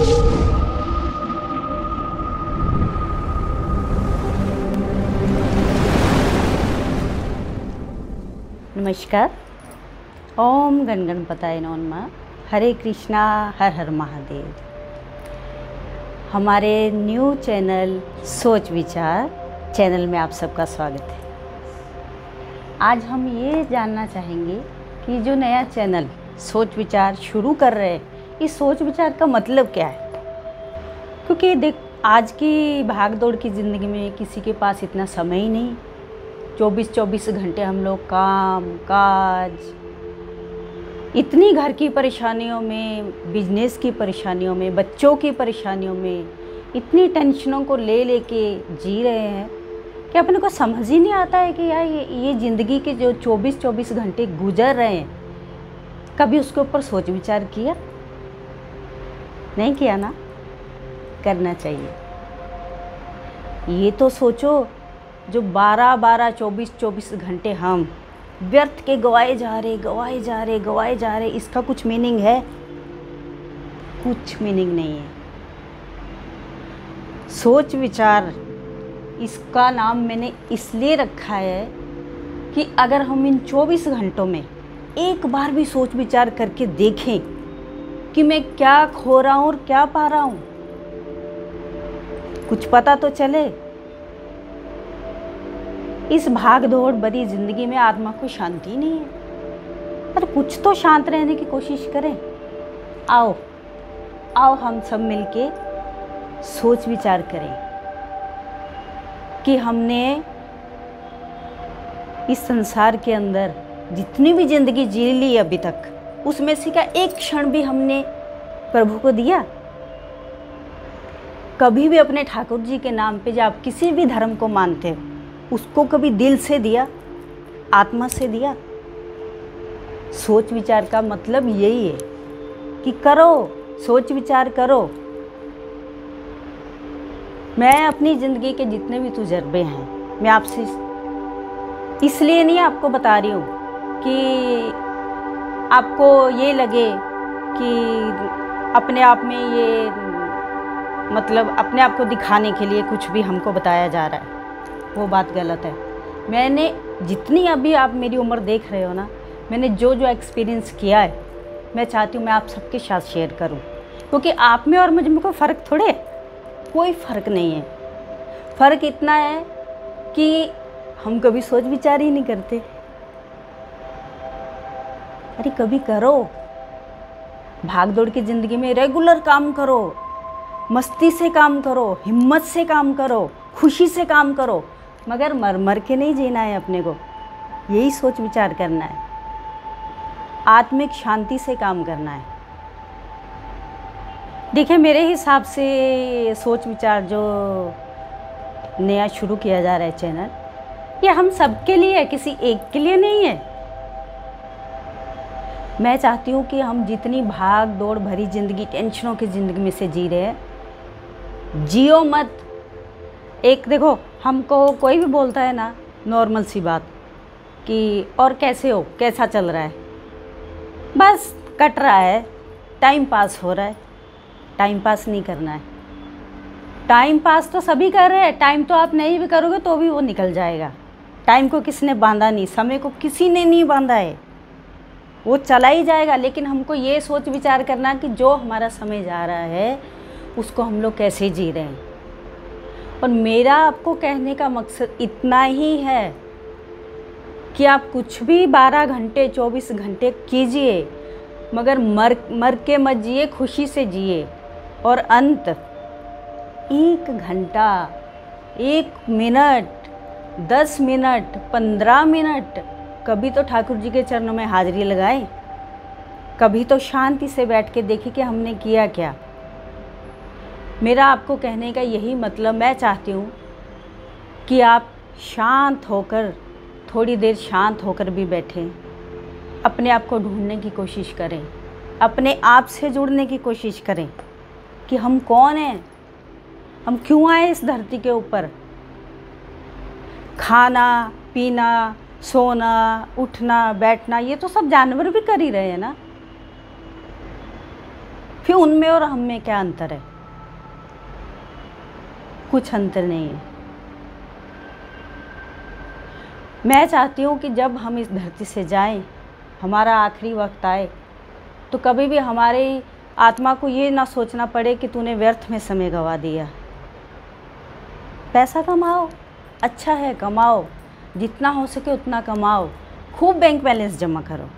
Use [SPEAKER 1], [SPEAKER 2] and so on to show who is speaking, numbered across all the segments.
[SPEAKER 1] नमस्कार। ओम गण गणपताय नमः। हरे कृष्णा, हर हर महादेव। हमारे न्यू चैनल सोच विचार चैनल में आप सबका स्वागत है। आज हम ये जानना चाहेंगे कि जो नया चैनल सोच विचार शुरू कर रहे हैं, इस सोच विचार का मतलब क्या है। क्योंकि देख, आज की भाग दौड़ की ज़िंदगी में किसी के पास इतना समय ही नहीं। 24 घंटे हम लोग काम काज, इतनी घर की परेशानियों में, बिजनेस की परेशानियों में, बच्चों की परेशानियों में, इतनी टेंशनों को ले लेके जी रहे हैं कि अपने को समझ ही नहीं आता है कि यार ये ज़िंदगी के जो 24 घंटे गुजर रहे हैं, कभी उसके ऊपर सोच विचार किया? नहीं किया ना? करना चाहिए। ये तो सोचो, जो 12 24 घंटे हम व्यर्थ के गवाए जा रहे, इसका कुछ मीनिंग है? कुछ मीनिंग नहीं है। सोच विचार, इसका नाम मैंने इसलिए रखा है कि अगर हम इन 24 घंटों में एक बार भी सोच विचार करके देखें कि मैं क्या खो रहा हूँ और क्या पा रहा हूँ, कुछ पता तो चले। इस भाग दौड़ भरी जिंदगी में आत्मा को शांति नहीं है, पर कुछ तो शांत रहने की कोशिश करें। आओ हम सब मिलके सोच विचार करें कि हमने इस संसार के अंदर जितनी भी जिंदगी जी ली अभी तक, उसमें से क्या एक क्षण भी हमने प्रभु को दिया? कभी भी अपने ठाकुर जी के नाम पे, जब आप किसी भी धर्म को मानते हो, उसको कभी दिल से दिया, आत्मा से दिया? सोच विचार का मतलब यही है कि करो, सोच विचार करो। मैं अपनी ज़िंदगी के जितने भी तजुर्बे हैं, मैं आपसे इसलिए नहीं आपको बता रही हूँ कि आपको ये लगे कि अपने आप में ये, मतलब अपने आप को दिखाने के लिए कुछ भी हमको बताया जा रहा है, वो बात गलत है। मैंने जितनी, अभी आप मेरी उम्र देख रहे हो ना, मैंने जो जो एक्सपीरियंस किया है, मैं चाहती हूँ मैं आप सबके साथ शेयर करूँ। क्योंकि आप में और मुझ में कोई फ़र्क थोड़े, कोई फ़र्क नहीं है। फ़र्क इतना है कि हम कभी सोच विचार ही नहीं करते। अरे कभी करो। भाग दौड़ की ज़िंदगी में रेगुलर काम करो, मस्ती से काम करो, हिम्मत से काम करो, खुशी से काम करो, मगर मर मर के नहीं जीना है अपने को। यही सोच विचार करना है, आत्मिक शांति से काम करना है। देखिए, मेरे हिसाब से सोच विचार जो नया शुरू किया जा रहा है चैनल, ये हम सबके लिए है, किसी एक के लिए नहीं है। मैं चाहती हूँ कि हम जितनी भाग दौड़ भरी ज़िंदगी, टेंशनों की ज़िंदगी में से जी रहे हैं, जियो मत। एक देखो, हमको कोई भी बोलता है ना, नॉर्मल सी बात कि और कैसे हो, कैसा चल रहा है, बस कट रहा है, टाइम पास हो रहा है। टाइम पास नहीं करना है। टाइम पास तो सभी कर रहे हैं, टाइम तो आप नहीं भी करोगे तो भी वो निकल जाएगा। टाइम को किसने बांधा नहीं, समय को किसी ने नहीं बांधा है, वो चला ही जाएगा। लेकिन हमको ये सोच विचार करना कि जो हमारा समय जा रहा है उसको हम लोग कैसे जी रहे हैं। और मेरा आपको कहने का मकसद इतना ही है कि आप कुछ भी 12 घंटे 24 घंटे कीजिए, मगर मर के मत जिए, खुशी से जिए। और अंत 1 घंटा, 1 मिनट, 10 मिनट, 15 मिनट, कभी तो ठाकुर जी के चरणों में हाजिरी लगाएं। कभी तो शांति से बैठ के देखिए कि हमने किया क्या। मेरा आपको कहने का यही मतलब, मैं चाहती हूँ कि आप शांत होकर, थोड़ी देर शांत होकर भी बैठें, अपने आप को ढूंढने की कोशिश करें, अपने आप से जुड़ने की कोशिश करें कि हम कौन हैं, हम क्यों आए इस धरती के ऊपर। खाना पीना, सोना, उठना, बैठना, ये तो सब जानवर भी कर ही रहे हैं ना। फिर उनमें और हम में क्या अंतर है? कुछ अंतर नहीं है। मैं चाहती हूँ कि जब हम इस धरती से जाएं, हमारा आखिरी वक्त आए, तो कभी भी हमारी आत्मा को ये ना सोचना पड़े कि तूने व्यर्थ में समय गंवा दिया। पैसा कमाओ, अच्छा है, कमाओ, जितना हो सके उतना कमाओ, खूब बैंक बैलेंस जमा करो,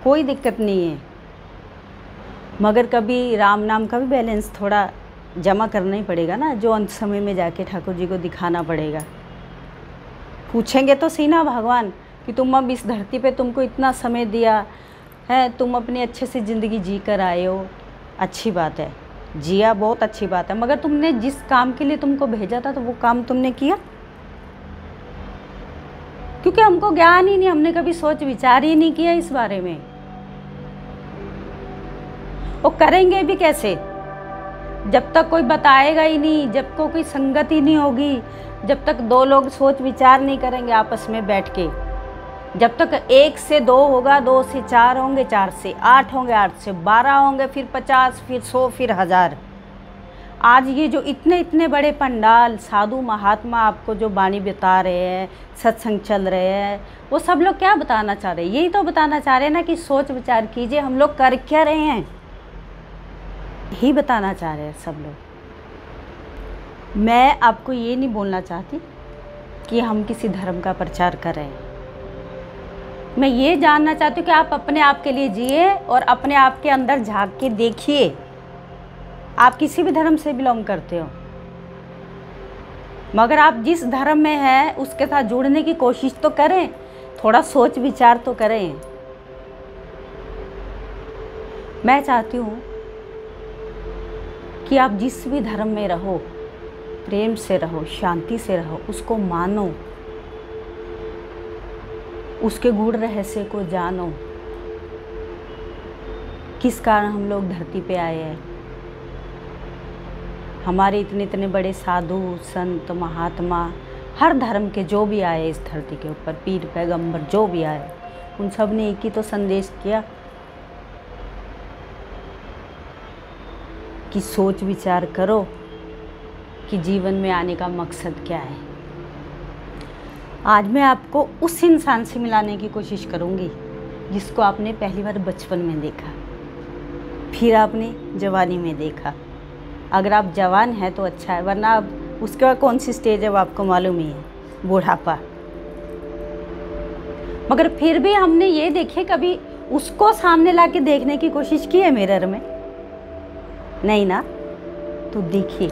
[SPEAKER 1] कोई दिक्कत नहीं है। मगर कभी राम नाम का भी बैलेंस थोड़ा जमा करना ही पड़ेगा ना, जो अंत समय में जाके ठाकुर जी को दिखाना पड़ेगा। पूछेंगे तो सही ना भगवान कि तुम अब इस धरती पे तुमको इतना समय दिया है, तुम अपनी अच्छे से ज़िंदगी जी कर आए हो, अच्छी बात है, जिया, बहुत अच्छी बात है, मगर तुमने जिस काम के लिए तुमको भेजा था तो वो काम तुमने किया? क्योंकि हमको ज्ञान ही नहीं, हमने कभी सोच विचार ही नहीं किया इस बारे में। वो करेंगे भी कैसे जब तक कोई बताएगा ही नहीं, जब को कोई संगत ही नहीं होगी, जब तक दो लोग सोच विचार नहीं करेंगे आपस में बैठ के, जब तक 1 से 2 होगा, 2 से 4 होंगे, 4 से 8 होंगे, 8 से 12 होंगे, फिर 50, फिर 100, फिर 1000। आज ये जो इतने इतने बड़े पंडाल, साधु महात्मा आपको जो वाणी बता रहे हैं, सत्संग चल रहे हैं, वो सब लोग क्या बताना चाह रहे हैं? यही तो बताना चाह रहे हैं ना कि सोच विचार कीजिए, हम लोग कर क्या रहे हैं, यही बताना चाह रहे हैं सब लोग। मैं आपको ये नहीं बोलना चाहती कि हम किसी धर्म का प्रचार कर रहे हैं। मैं ये जानना चाहती हूँ कि आप अपने आप के लिए जिए और अपने आप के अंदर झांक के देखिए। आप किसी भी धर्म से बिलोंग करते हो, मगर आप जिस धर्म में हैं उसके साथ जुड़ने की कोशिश तो करें, थोड़ा सोच विचार तो करें। मैं चाहती हूँ कि आप जिस भी धर्म में रहो, प्रेम से रहो, शांति से रहो, उसको मानो, उसके गूढ़ रहस्य को जानो, किस कारण हम लोग धरती पे आए हैं। हमारे इतने इतने बड़े साधु संत महात्मा, हर धर्म के जो भी आए इस धरती के ऊपर, पीर पैगंबर जो भी आए, उन सब ने एक ही तो संदेश किया कि सोच विचार करो कि जीवन में आने का मकसद क्या है। आज मैं आपको उस इंसान से मिलाने की कोशिश करूंगी जिसको आपने पहली बार बचपन में देखा, फिर आपने जवानी में देखा। अगर आप जवान हैं तो अच्छा है, वरना अब उसके बाद कौन सी स्टेज है वो आपको मालूम ही है, बुढ़ापा। मगर फिर भी हमने ये देखे, कभी उसको सामने लाके देखने की कोशिश की है मिरर में? नहीं ना। तो देखिए,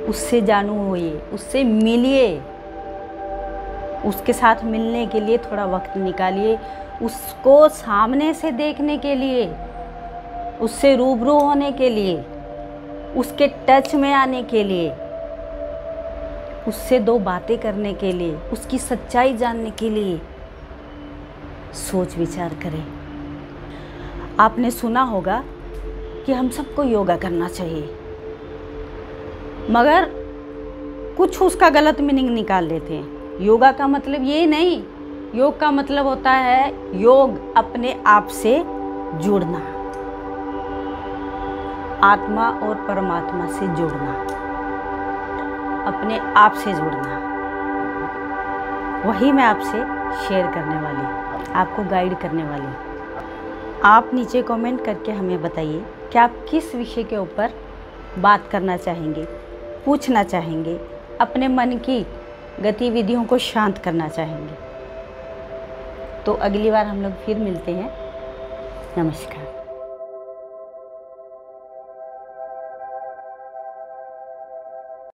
[SPEAKER 1] उससे जानू होइए, उससे मिलिए, उसके साथ मिलने के लिए थोड़ा वक्त निकालिए, उसको सामने से देखने के लिए, उससे रूबरू होने के लिए, उसके टच में आने के लिए, उससे 2 बातें करने के लिए, उसकी सच्चाई जानने के लिए सोच विचार करें। आपने सुना होगा कि हम सबको योगा करना चाहिए, मगर कुछ उसका गलत मीनिंग निकाल लेते हैं। योगा का मतलब ये नहीं, योग का मतलब होता है योग अपने आप से जुड़ना, आत्मा और परमात्मा से जुड़ना, अपने आप से जुड़ना। वही मैं आपसे शेयर करने वाली, आपको गाइड करने वाली। आप नीचे कमेंट करके हमें बताइए कि आप किस विषय के ऊपर बात करना चाहेंगे, पूछना चाहेंगे, अपने मन की गतिविधियों को शांत करना चाहेंगे। तो अगली बार हम लोग फिर मिलते हैं। नमस्कार।